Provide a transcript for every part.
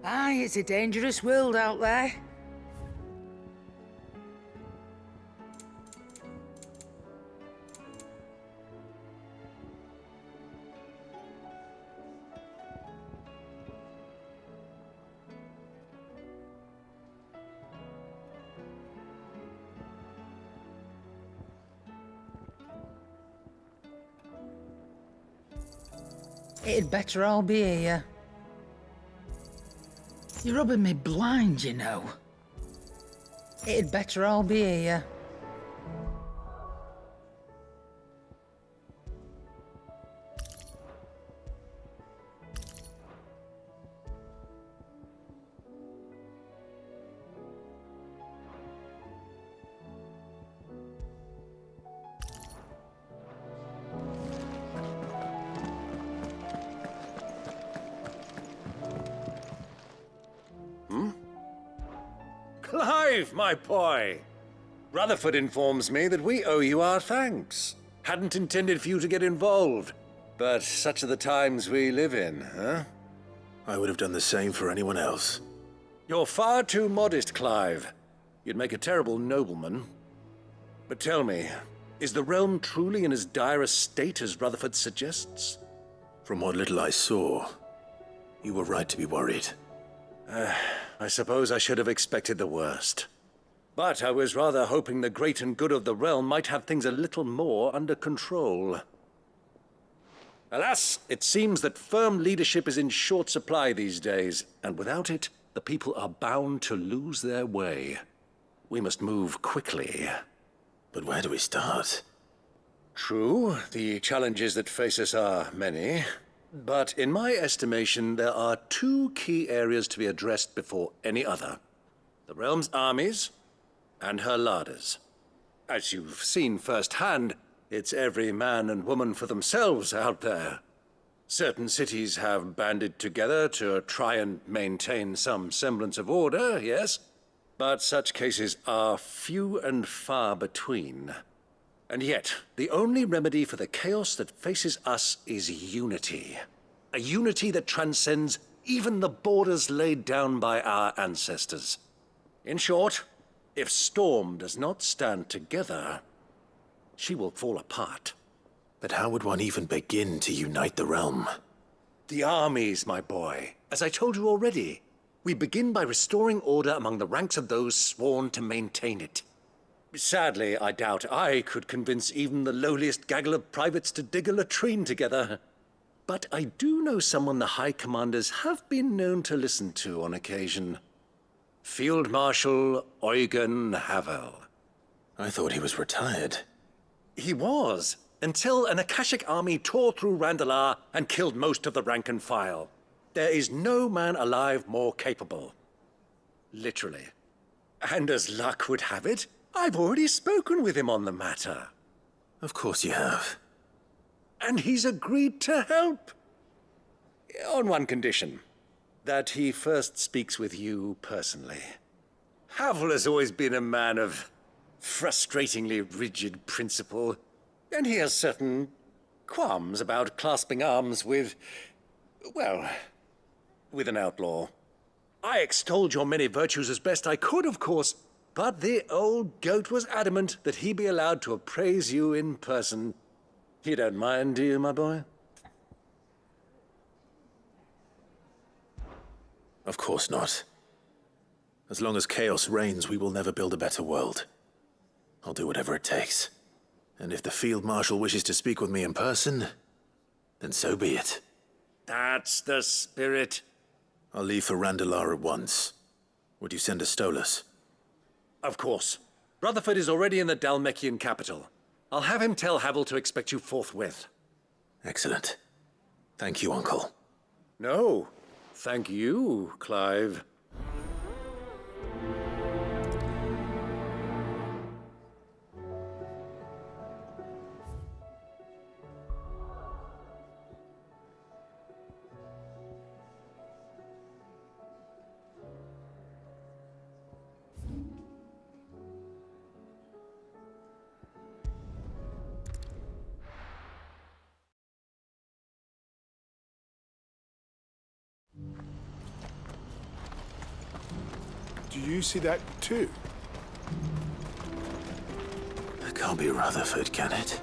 Aye, it's a dangerous world out there. It'd better all be here. You're rubbing me blind, you know. It'd better all be here. Clive, my boy! Rutherford informs me that we owe you our thanks. Hadn't intended for you to get involved, but such are the times we live in, huh? I would have done the same for anyone else. You're far too modest, Clive. You'd make a terrible nobleman. But tell me, is the realm truly in as dire a state as Rutherford suggests? From what little I saw, you were right to be worried. I suppose I should have expected the worst. But I was rather hoping the great and good of the realm might have things a little more under control. Alas, it seems that firm leadership is in short supply these days, and without it, the people are bound to lose their way. We must move quickly. But where do we start? True, the challenges that face us are many. But in my estimation, there are two key areas to be addressed before any other. The realm's armies and her larders. As you've seen firsthand, it's every man and woman for themselves out there. Certain cities have banded together to try and maintain some semblance of order, yes, but such cases are few and far between. And yet, the only remedy for the chaos that faces us is unity. A unity that transcends even the borders laid down by our ancestors. In short, if Storm does not stand together, she will fall apart. But how would one even begin to unite the realm? The armies, my boy. As I told you already, we begin by restoring order among the ranks of those sworn to maintain it. Sadly, I doubt I could convince even the lowliest gaggle of privates to dig a latrine together. But I do know someone the High Commanders have been known to listen to on occasion. Field Marshal Eugen Havel. I thought he was retired. He was, until an Akashic army tore through Randalar and killed most of the rank and file. There is no man alive more capable. Literally. And as luck would have it, I've already spoken with him on the matter. Of course you have. And he's agreed to help. On one condition. That he first speaks with you personally. Havel has always been a man of frustratingly rigid principle, and he has certain qualms about clasping arms with, well, with an outlaw. I extolled your many virtues as best I could, of course, but the old goat was adamant that he be allowed to appraise you in person. You don't mind, do you, my boy? Of course not. As long as chaos reigns, we will never build a better world. I'll do whatever it takes. And if the Field Marshal wishes to speak with me in person, then so be it. That's the spirit. I'll leave for Randalar at once. Would you send a Stolas? Of course. Rutherford is already in the Dalmekian capital. I'll have him tell Havel to expect you forthwith. Excellent. Thank you, Uncle. No, thank you, Clive. Do you see that too? It can't be Rutherford, can it?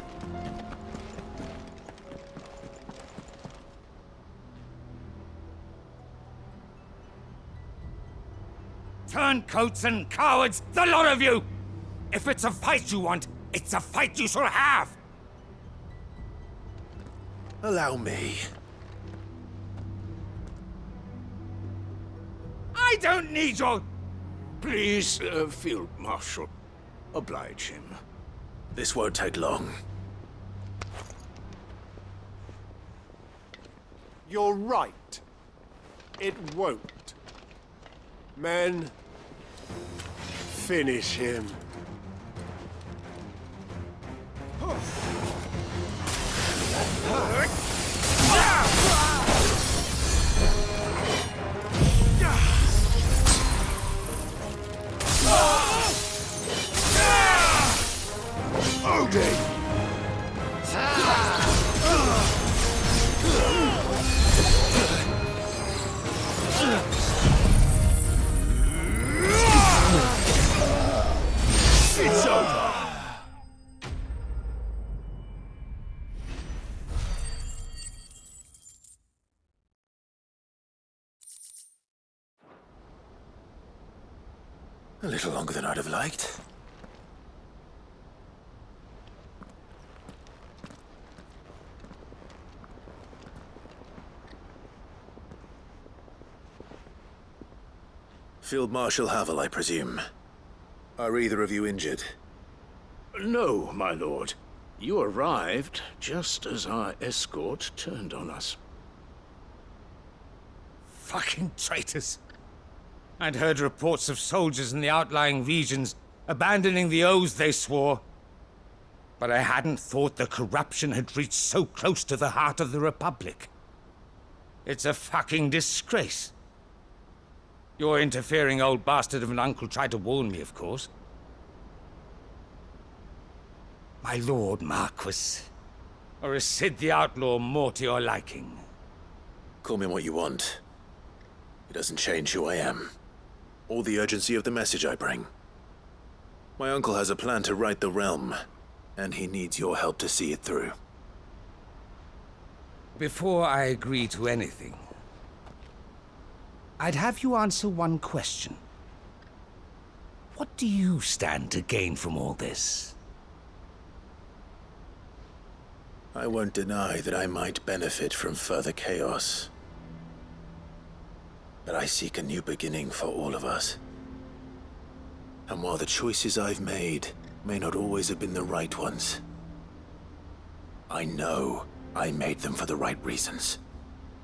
Turncoats and cowards, the lot of you! If it's a fight you want, it's a fight you shall have! Allow me. I don't need your... Please, Field Marshal, oblige him. This won't take long. You're right. It won't. Men, finish him. Odin! It's over! A little longer than I'd have liked. Field Marshal Havel, I presume. Are either of you injured? No, my lord. You arrived just as our escort turned on us. Fucking traitors. I'd heard reports of soldiers in the outlying regions abandoning the oaths they swore. But I hadn't thought the corruption had reached so close to the heart of the Republic. It's a fucking disgrace. Your interfering old bastard of an uncle tried to warn me, of course. My Lord Marquis. Or is Sid the Outlaw more to your liking? Call me what you want. It doesn't change who I am, or the urgency of the message I bring. My uncle has a plan to right the realm, and he needs your help to see it through. Before I agree to anything, I'd have you answer one question. What do you stand to gain from all this? I won't deny that I might benefit from further chaos. But I seek a new beginning for all of us. And while the choices I've made may not always have been the right ones, I know I made them for the right reasons.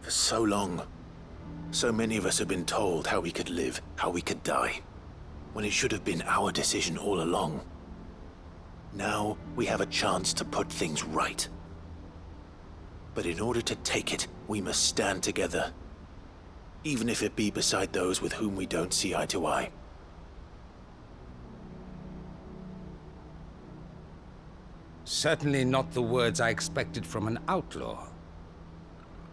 For so long, so many of us have been told how we could live, how we could die, when it should have been our decision all along. Now we have a chance to put things right. But in order to take it, we must stand together. Even if it be beside those with whom we don't see eye to eye. Certainly not the words I expected from an outlaw.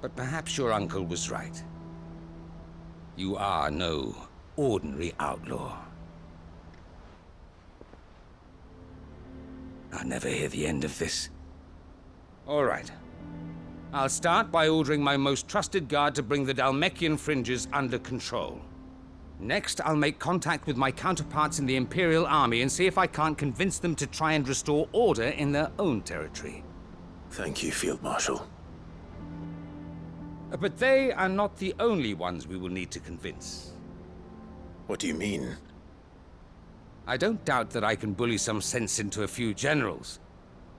But perhaps your uncle was right. You are no ordinary outlaw. I'll never hear the end of this. All right. I'll start by ordering my most trusted guard to bring the Dhalmekian fringes under control. Next, I'll make contact with my counterparts in the Imperial Army and see if I can't convince them to try and restore order in their own territory. Thank you, Field Marshal. But they are not the only ones we will need to convince. What do you mean? I don't doubt that I can bully some sense into a few generals.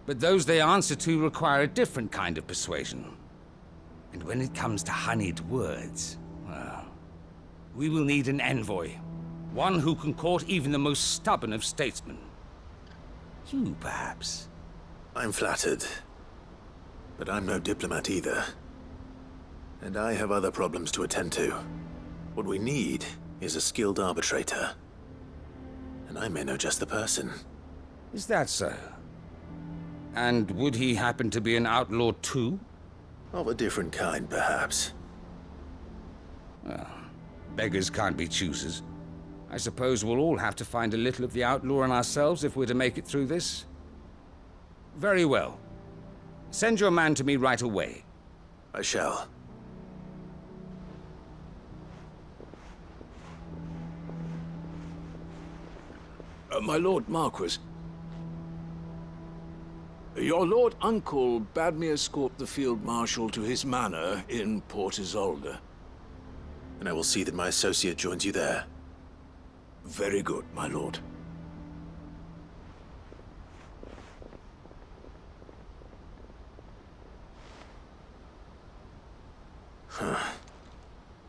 But those they answer to require a different kind of persuasion. And when it comes to honeyed words, well, we will need an envoy. One who can court even the most stubborn of statesmen. You, perhaps. I'm flattered. But I'm no diplomat either. And I have other problems to attend to. What we need is a skilled arbitrator. And I may know just the person. Is that so? And would he happen to be an outlaw too? Of a different kind, perhaps. Well, beggars can't be choosers. I suppose we'll all have to find a little of the outlaw in ourselves if we're to make it through this. Very well. Send your man to me right away. I shall. My Lord Marquis, your Lord Uncle bade me escort the Field Marshal to his manor in Port Isolde. And I will see that my associate joins you there. Very good, my lord.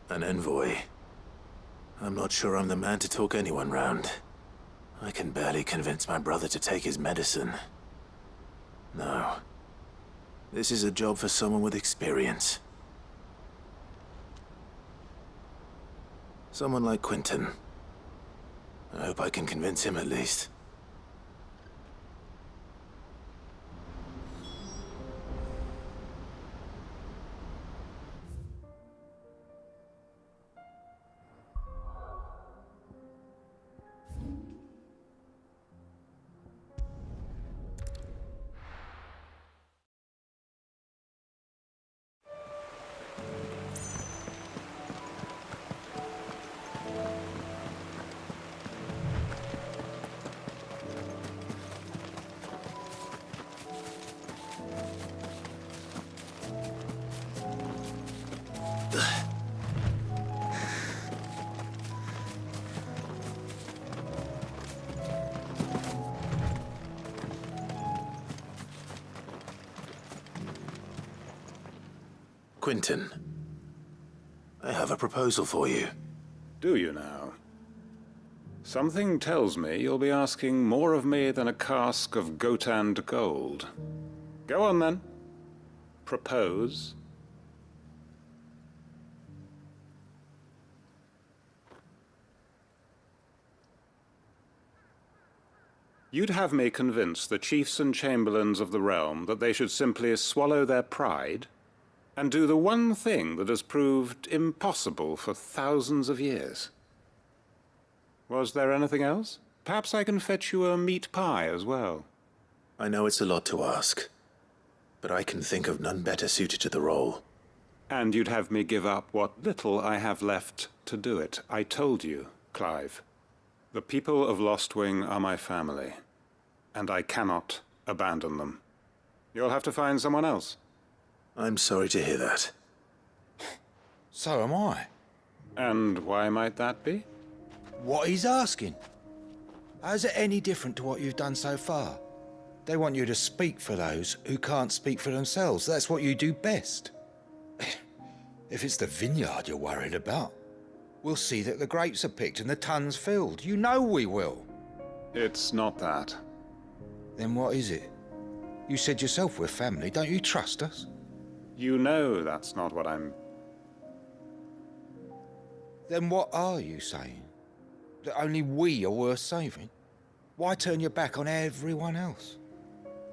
An envoy. I'm not sure I'm the man to talk anyone round. I can barely convince my brother to take his medicine. No. This is a job for someone with experience. Someone like Quentin. I hope I can convince him at least. Quentin, I have a proposal for you. Do you now? Something tells me you'll be asking more of me than a cask of Gotand gold. Go on then. Propose. You'd have me convince the chiefs and chamberlains of the realm that they should simply swallow their pride and do the one thing that has proved impossible for thousands of years. Was there anything else? Perhaps I can fetch you a meat pie as well. I know it's a lot to ask, but I can think of none better suited to the role. And you'd have me give up what little I have left to do it. I told you, Clive. The people of Lostwing are my family, and I cannot abandon them. You'll have to find someone else. I'm sorry to hear that. So am I. And why might that be? What he's asking. How's it any different to what you've done so far? They want you to speak for those who can't speak for themselves. That's what you do best. If it's the vineyard you're worried about, we'll see that the grapes are picked and the tons filled. You know we will. It's not that. Then what is it? You said yourself we're family. Don't you trust us? You know that's not what I'm... Then what are you saying? That only we are worth saving? Why turn your back on everyone else?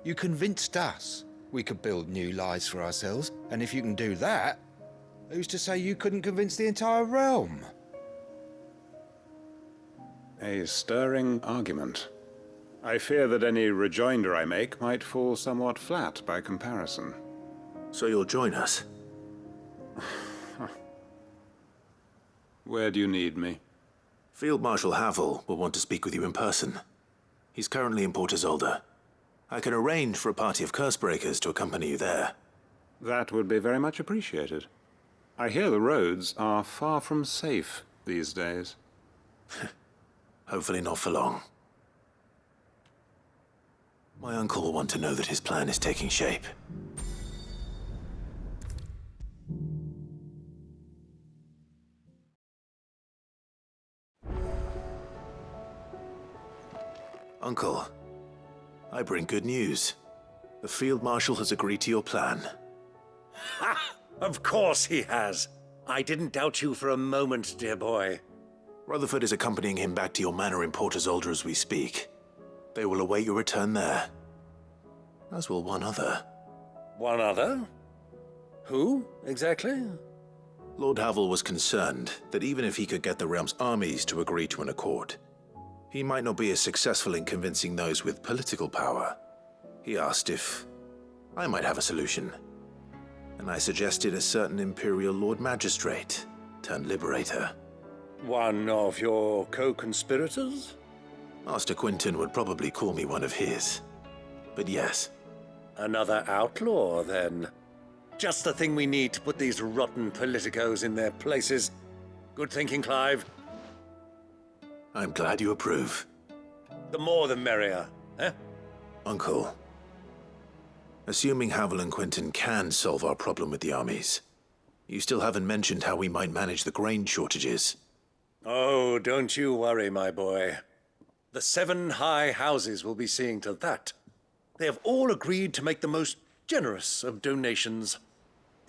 You convinced us we could build new lives for ourselves, and if you can do that, who's to say you couldn't convince the entire realm? A stirring argument. I fear that any rejoinder I make might fall somewhat flat by comparison. So you'll join us? Where do you need me? Field Marshal Havel will want to speak with you in person. He's currently in Port Isolde. I can arrange for a party of Cursebreakers to accompany you there. That would be very much appreciated. I hear the roads are far from safe these days. Hopefully not for long. My uncle will want to know that his plan is taking shape. Uncle, I bring good news. The Field Marshal has agreed to your plan. Ha! Of course he has. I didn't doubt you for a moment, dear boy. Rutherford is accompanying him back to your manor in Port Isolde as we speak. They will await your return there. As will one other. One other? Who, exactly? Lord Havel was concerned that even if he could get the realm's armies to agree to an accord, he might not be as successful in convincing those with political power. He asked if I might have a solution, and I suggested a certain Imperial Lord Magistrate turned Liberator. One of your co-conspirators? Master Quinton would probably call me one of his, but yes. Another outlaw, then. Just the thing we need to put these rotten politicos in their places. Good thinking, Clive. I'm glad you approve. The more the merrier, eh? Uncle, assuming Havel and Quinton can solve our problem with the armies, you still haven't mentioned how we might manage the grain shortages. Oh, don't you worry, my boy. The 7 high houses will be seeing to that. They have all agreed to make the most generous of donations.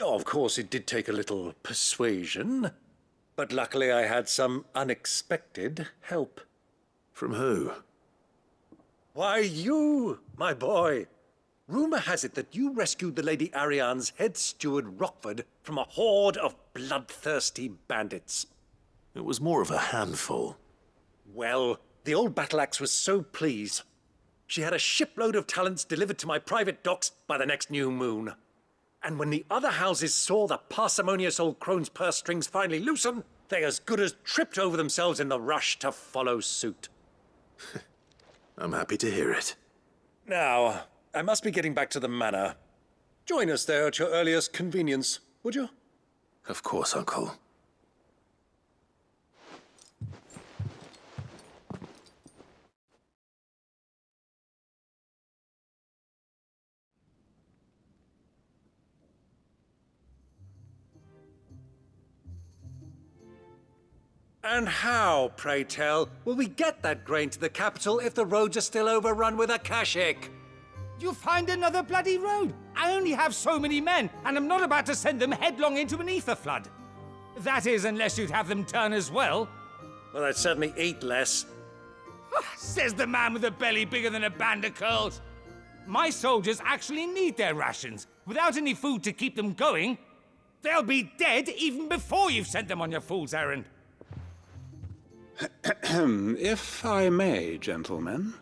Oh, of course, it did take a little persuasion, but luckily I had some unexpected help. From who? Why, you, my boy. Rumor has it that you rescued the Lady Ariane's head steward Rockford from a horde of bloodthirsty bandits. It was more of a handful. Well, the old battle axe was so pleased. She had a shipload of talents delivered to my private docks by the next new moon. And when the other houses saw the parsimonious old crone's purse strings finally loosen, they as good as tripped over themselves in the rush to follow suit. I'm happy to hear it. Now, I must be getting back to the manor. Join us there at your earliest convenience, would you? Of course, Uncle. And how, pray tell, will we get that grain to the capital if the roads are still overrun with Akashic? You find another bloody road. I only have so many men, and I'm not about to send them headlong into an ether flood. That is, unless you'd have them turn as well. Well, I'd certainly eat less. Says the man with a belly bigger than a band of curls. My soldiers actually need their rations. Without any food to keep them going, they'll be dead even before you've sent them on your fool's errand. If I may, gentlemen,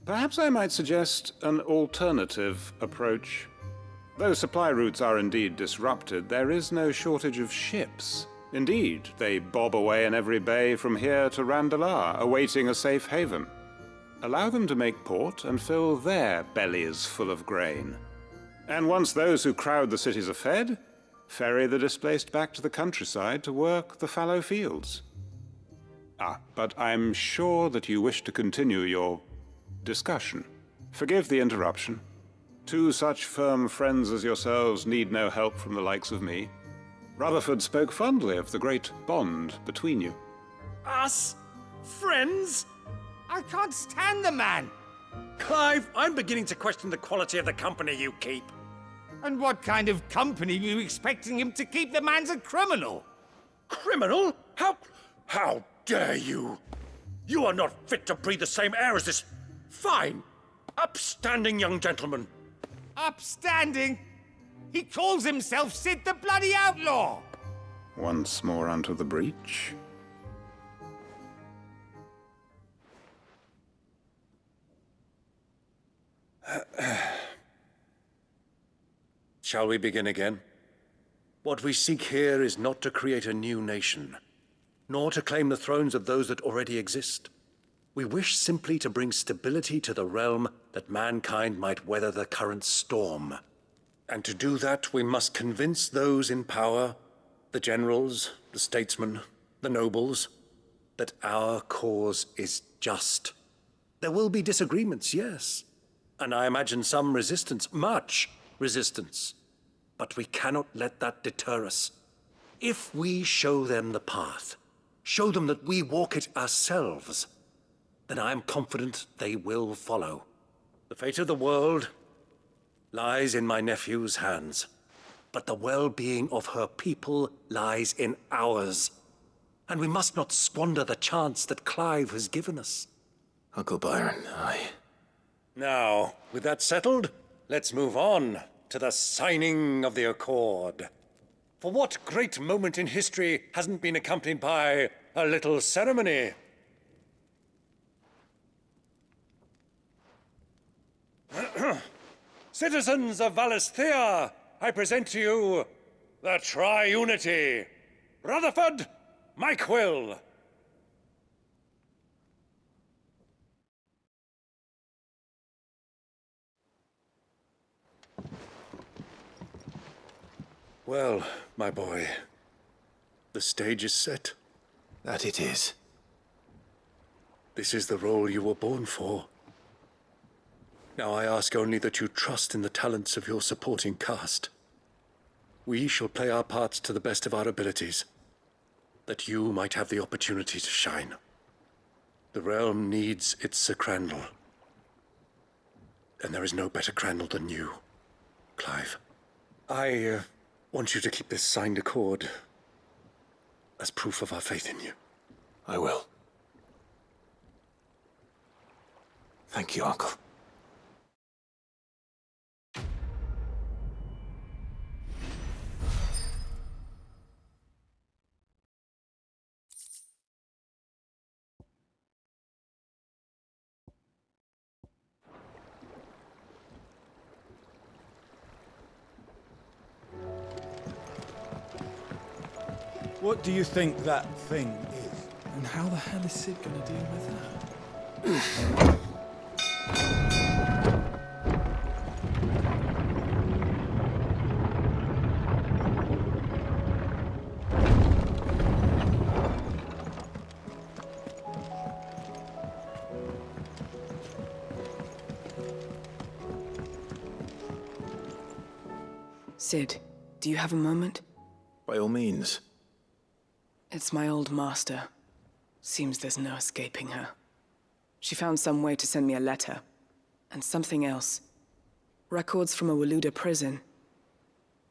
perhaps I might suggest an alternative approach. Though supply routes are indeed disrupted, there is no shortage of ships. Indeed, they bob away in every bay from here to Randalar, awaiting a safe haven. Allow them to make port and fill their bellies full of grain. And once those who crowd the cities are fed, ferry the displaced back to the countryside to work the fallow fields. But I'm sure that you wish to continue your discussion. Forgive the interruption. 2 such firm friends as yourselves need no help from the likes of me. Rutherford spoke fondly of the great bond between you. Us? Friends? I can't stand the man. Clive, I'm beginning to question the quality of the company you keep. And what kind of company were you expecting him to keep? The man's a criminal. Criminal? How dare you? You are not fit to breathe the same air as this fine, upstanding young gentleman. Upstanding? He calls himself Sid the Bloody Outlaw! Once more unto the breach. Shall we begin again? What we seek here is not to create a new nation, nor to claim the thrones of those that already exist. We wish simply to bring stability to the realm that mankind might weather the current storm. And to do that, we must convince those in power, the generals, the statesmen, the nobles, that our cause is just. There will be disagreements, yes, and I imagine some resistance, much resistance. But we cannot let that deter us. If we show them the path, show them that we walk it ourselves, then I am confident they will follow. The fate of the world lies in my nephew's hands, but the well-being of her people lies in ours. And we must not squander the chance that Clive has given us. Uncle Byron, Now, with that settled, let's move on to the signing of the accord. For what great moment in history hasn't been accompanied by a little ceremony? Citizens of Valisthea, I present to you the Triunity. Rutherford, Mike Will. Well, my boy, the stage is set. That it is. This is the role you were born for. Now I ask only that you trust in the talents of your supporting cast. We shall play our parts to the best of our abilities, that you might have the opportunity to shine. The realm needs its Sir Crandall. And there is no better Crandall than you, Clive. I want you to keep this signed accord as proof of our faith in you. I will. Thank you, Uncle. What do you think that thing is? And how the hell is Sid gonna deal with that? Sid, do you have a moment? By all means. It's my old master. Seems there's no escaping her. She found some way to send me a letter. And something else. Records from a Waluda prison.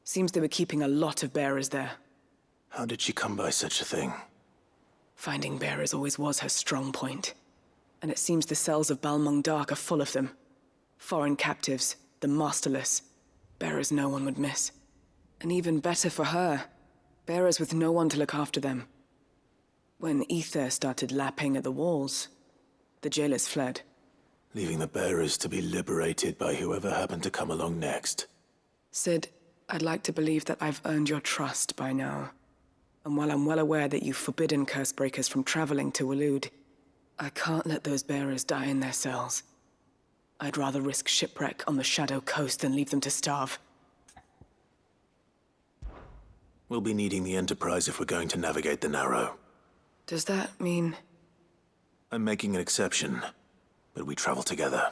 Seems they were keeping a lot of bearers there. How did she come by such a thing? Finding bearers always was her strong point. And it seems the cells of Balmung Dark are full of them. Foreign captives, the masterless. Bearers no one would miss. And even better for her, bearers with no one to look after them. When ether started lapping at the walls, the jailers fled. Leaving the bearers to be liberated by whoever happened to come along next. Sid, I'd like to believe that I've earned your trust by now. And while I'm well aware that you've forbidden Cursebreakers from traveling to Waloed, I can't let those bearers die in their cells. I'd rather risk shipwreck on the Shadow Coast than leave them to starve. We'll be needing the Enterprise if we're going to navigate the Narrow. Does that mean... I'm making an exception, but we travel together.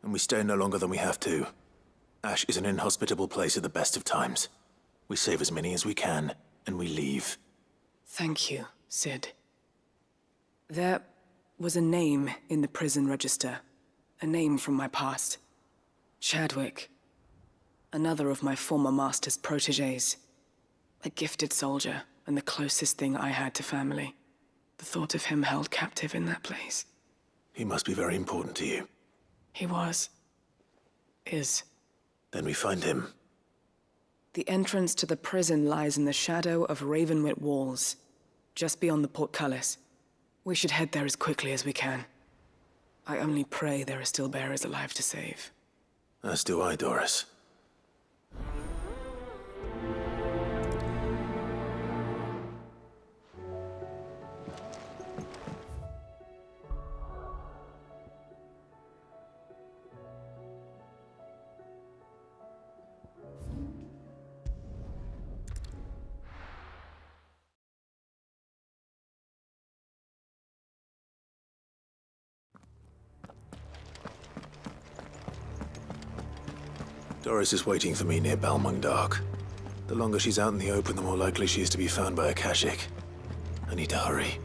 And we stay no longer than we have to. Ash is an inhospitable place at the best of times. We save as many as we can, and we leave. Thank you, Sid. There was a name in the prison register. A name from my past. Chadwick. Another of my former master's protégés. A gifted soldier, and the closest thing I had to family. The thought of him held captive in that place. He must be very important to you. He was. Is. Then we find him. The entrance to the prison lies in the shadow of Ravenwit Walls, just beyond the portcullis. We should head there as quickly as we can. I only pray there are still bearers alive to save. As do I, Doris. Doris is waiting for me near Balmung Dark. The longer she's out in the open, the more likely she is to be found by a Kashyyyk. I need to hurry.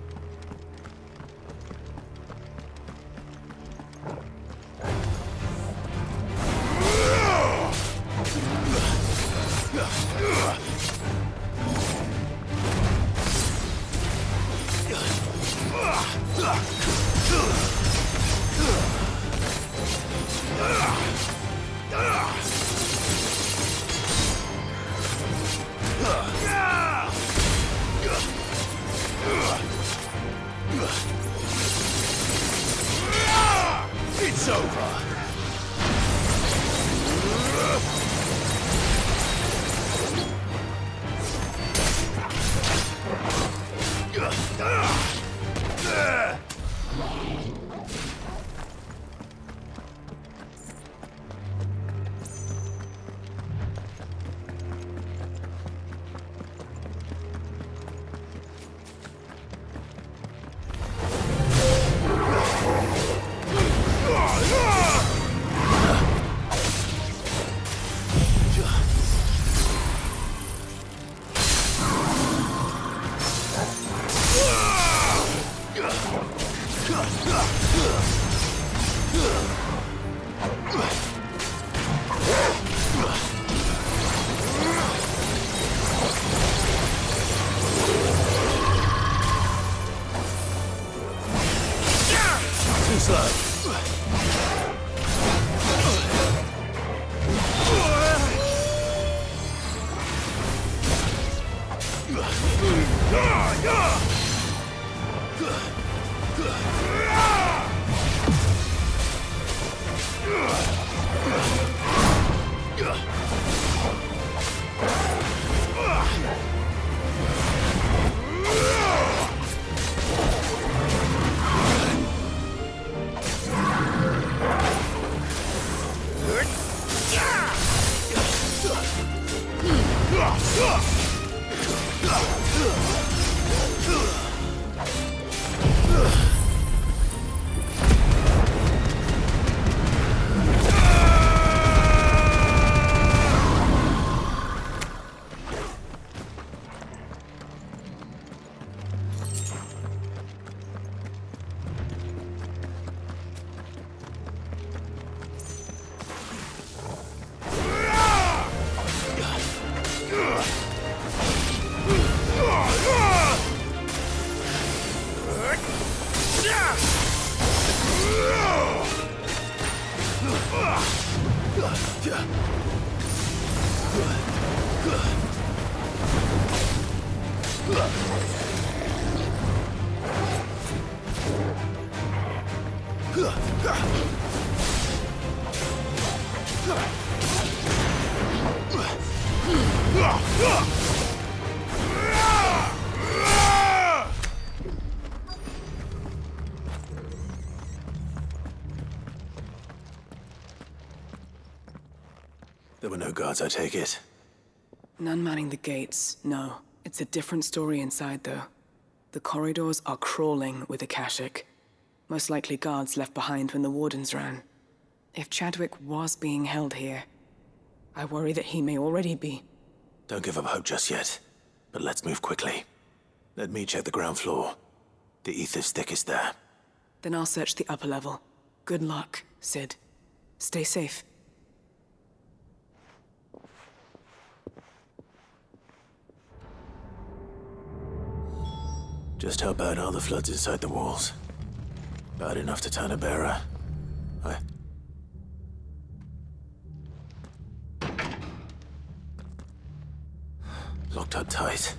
There were no guards, I take it. None manning the gates, no. It's a different story inside, though. The corridors are crawling with Akashic. Most likely guards left behind when the Wardens ran. If Chadwick was being held here, I worry that he may already be. Don't give up hope just yet, but let's move quickly. Let me check the ground floor. The ether's thickest there. Then I'll search the upper level. Good luck, Sid. Stay safe. Just how bad are the floods inside the walls? Bad enough to turn a bearer. Locked up tight.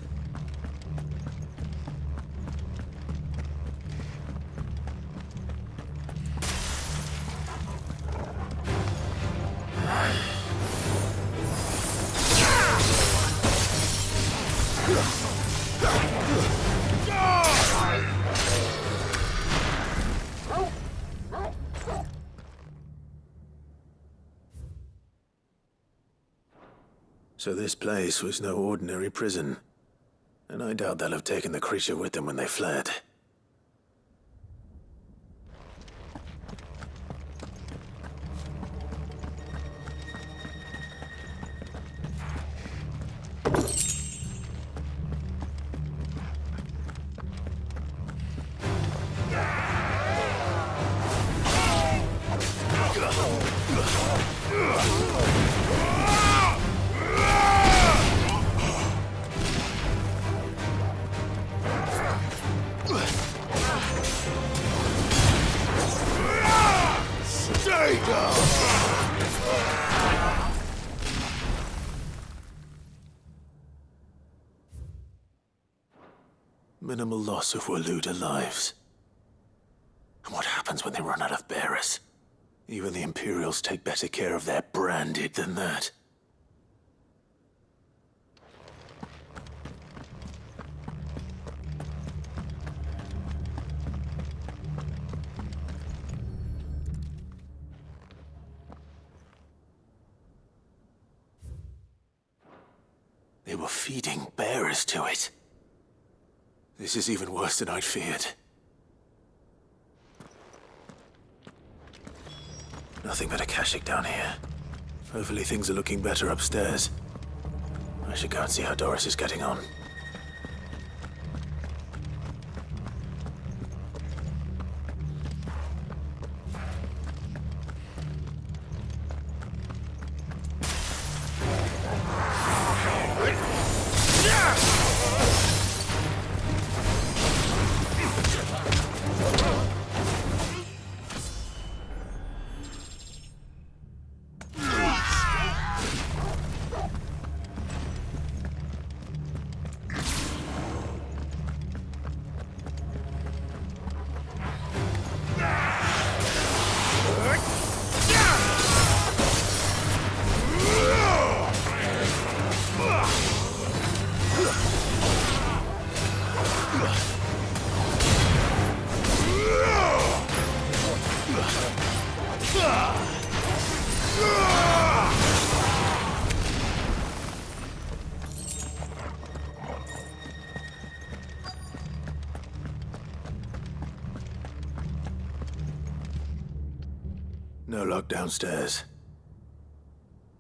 So this place was no ordinary prison. And I doubt they'll have taken the creature with them when they fled. Minimal loss of Waluda lives. And what happens when they run out of bearers? Even the Imperials take better care of their branded than that. They were feeding bearers to it. This is even worse than I'd feared. Nothing but Akashic down here. Hopefully things are looking better upstairs. I should go and see how Doris is getting on. luck downstairs.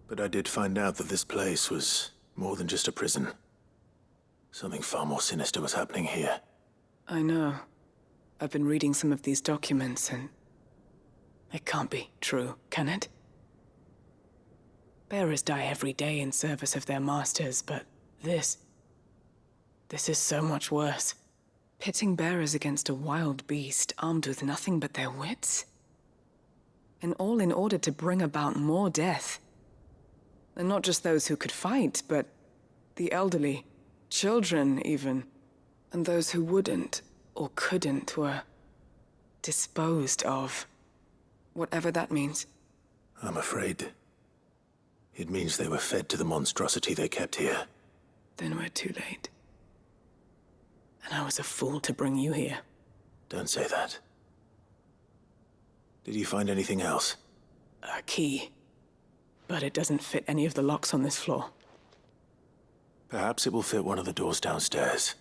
But I did find out that this place was more than just a prison. Something far more sinister was happening here. I know. I've been reading some of these documents, and it can't be true, can it? Bearers die every day in service of their masters, but this is so much worse. Pitting bearers against a wild beast armed with nothing but their wits? And all in order to bring about more death. And not just those who could fight, but the elderly, children even. And those who wouldn't or couldn't were disposed of. Whatever that means. I'm afraid it means they were fed to the monstrosity they kept here. Then we're too late. And I was a fool to bring you here. Don't say that. Did you find anything else? A key. But it doesn't fit any of the locks on this floor. Perhaps it will fit one of the doors downstairs.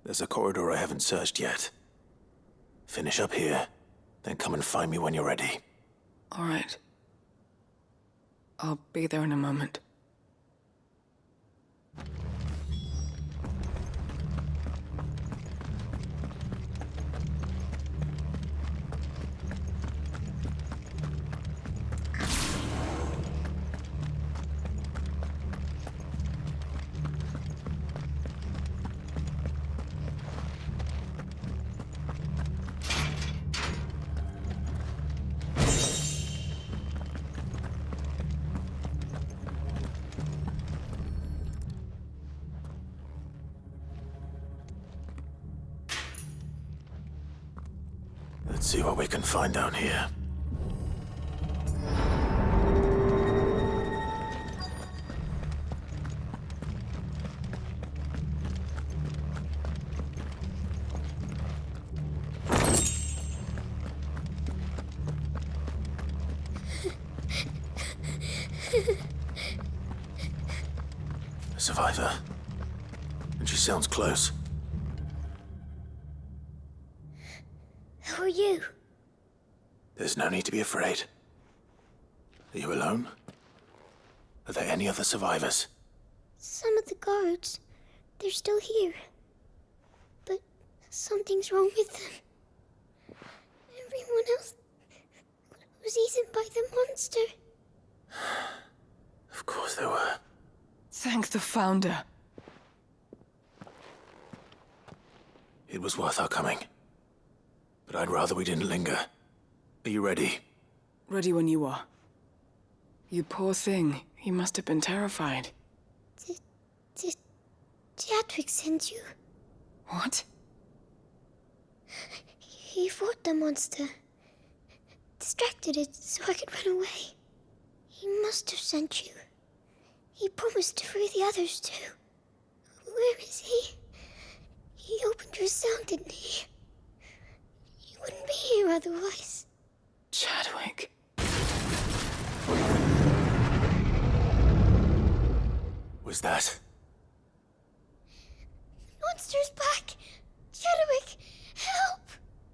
There's a corridor I haven't searched yet. Finish up here, then come and find me when you're ready. All right. I'll be there in a moment. Let's see what we can find down here. A survivor. And she sounds close. Who are you? There's no need to be afraid. Are you alone? Are there any other survivors? Some of the guards. They're still here. But something's wrong with them. Everyone else was eaten by the monster. Of course there were. Thank the Founder. It was worth our coming. But I'd rather we didn't linger. Are you ready? Ready when you are. You poor thing. You must have been terrified. Did Chadwick send you? What? He fought the monster. Distracted it so I could run away. He must have sent you. He promised to free the others too. Where is he? He opened your cell, didn't he? You wouldn't be here otherwise. Chadwick. Was that? Monster's back! Chadwick, help!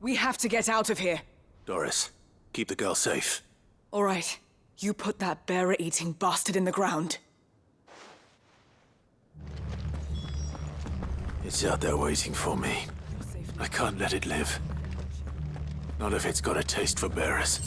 We have to get out of here. Doris, keep the girl safe. All right. You put that bearer-eating bastard in the ground. It's out there waiting for me. I can't let it live. Not if it's got a taste for bearers.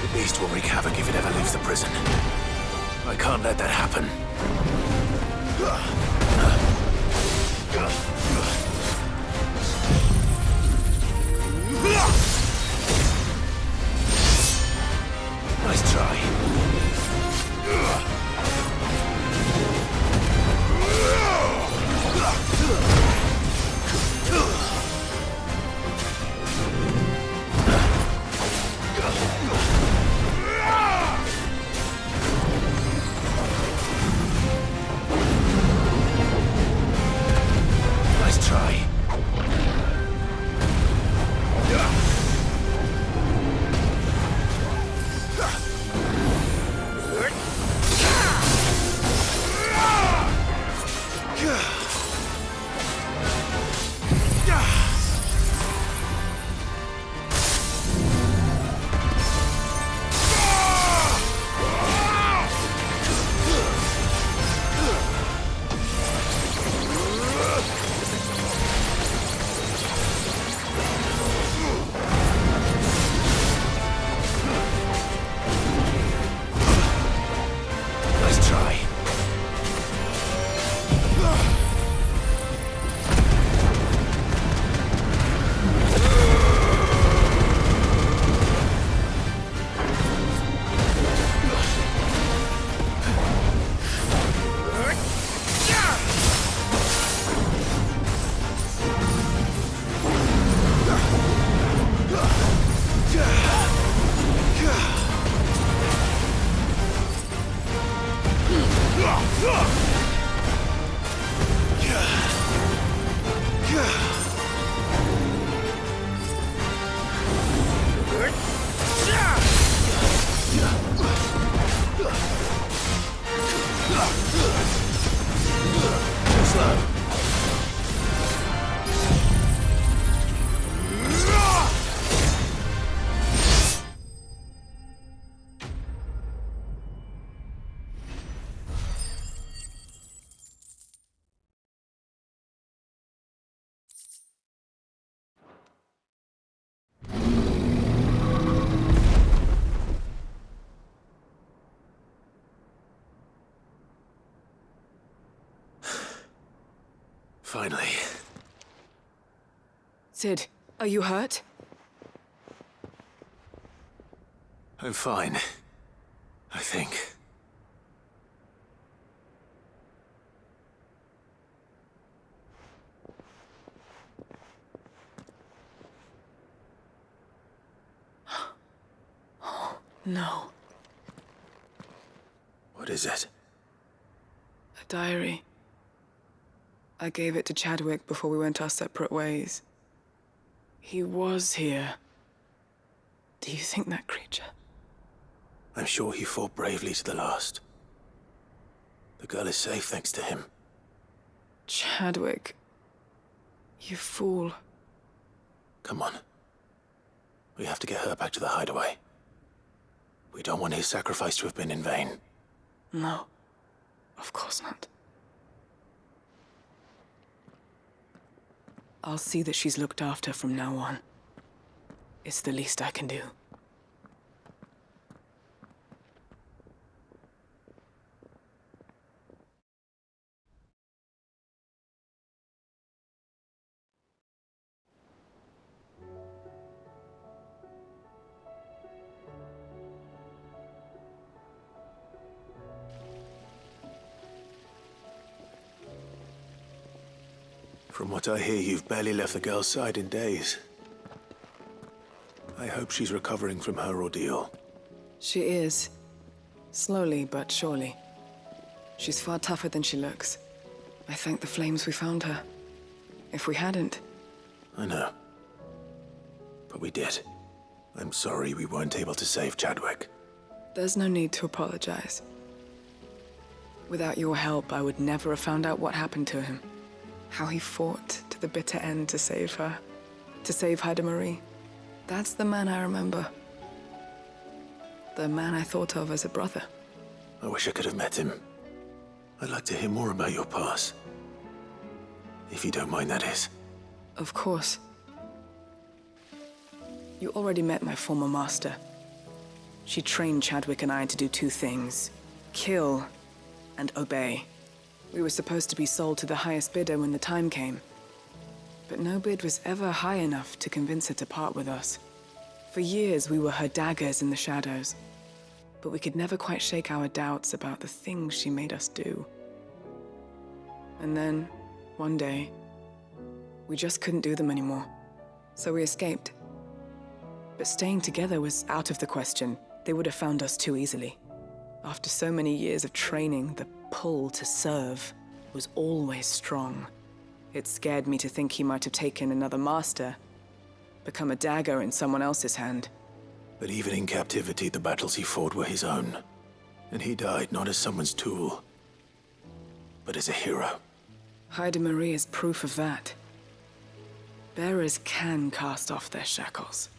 The beast will wreak havoc if it ever leaves the prison. I can't let that happen. Nice try. Finally. Sid, are you hurt? I'm fine. I think. No. What is it? A diary. I gave it to Chadwick before we went our separate ways. He was here. Do you think that creature? I'm sure he fought bravely to the last. The girl is safe thanks to him. Chadwick. You fool. Come on. We have to get her back to the hideaway. We don't want his sacrifice to have been in vain. No. Of course not. I'll see that she's looked after from now on. It's the least I can do. From what I hear, you've barely left the girl's side in days. I hope she's recovering from her ordeal. She is. Slowly but surely. She's far tougher than she looks. I thank the flames we found her. If we hadn't... I know. But we did. I'm sorry we weren't able to save Chadwick. There's no need to apologize. Without your help, I would never have found out what happened to him. How he fought to the bitter end to save her. To save Haida Marie. That's the man I remember. The man I thought of as a brother. I wish I could have met him. I'd like to hear more about your past. If you don't mind, that is. Of course. You already met my former master. She trained Chadwick and I to do two things. Kill and obey. We were supposed to be sold to the highest bidder when the time came. But no bid was ever high enough to convince her to part with us. For years, we were her daggers in the shadows. But we could never quite shake our doubts about the things she made us do. And then, one day, we just couldn't do them anymore. So we escaped. But staying together was out of the question. They would have found us too easily. After so many years of training, the pull to serve was always strong. It scared me to think he might have taken another master, become a dagger in someone else's hand. But even in captivity, the battles he fought were his own. And he died not as someone's tool, but as a hero. Haida Marie is proof of that. Bearers can cast off their shackles.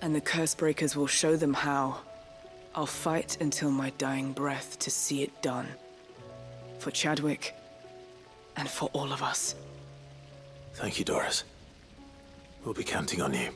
And the Cursebreakers will show them how. I'll fight until my dying breath to see it done. For Chadwick, and for all of us. Thank you, Doris. We'll be counting on you.